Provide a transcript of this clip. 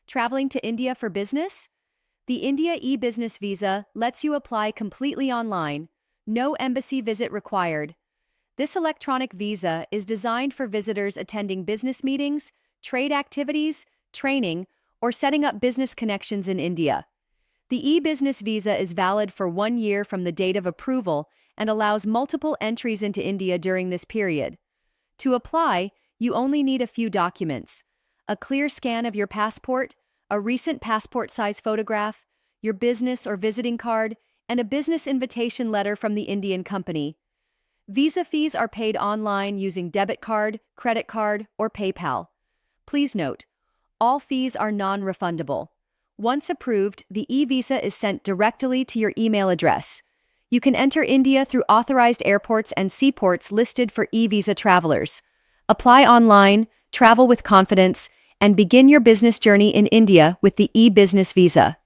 Traveling to India for business? The India e-business visa lets you apply completely online, no embassy visit required. This electronic visa is designed for visitors attending business meetings, trade activities, training, or setting up business connections in India. The e-business visa is valid for 1 year from the date of approval and allows multiple entries into India during this period. To apply, you only need a few documents: a clear scan of your passport, a recent passport-size photograph, your business or visiting card, and a business invitation letter from the Indian company. Visa fees are paid online using debit card, credit card, or PayPal. Please note, all fees are non-refundable. Once approved, the e-visa is sent directly to your email address. You can enter India through authorized airports and seaports listed for e-visa travelers. Apply online, travel with confidence, and begin your business journey in India with the e-business visa.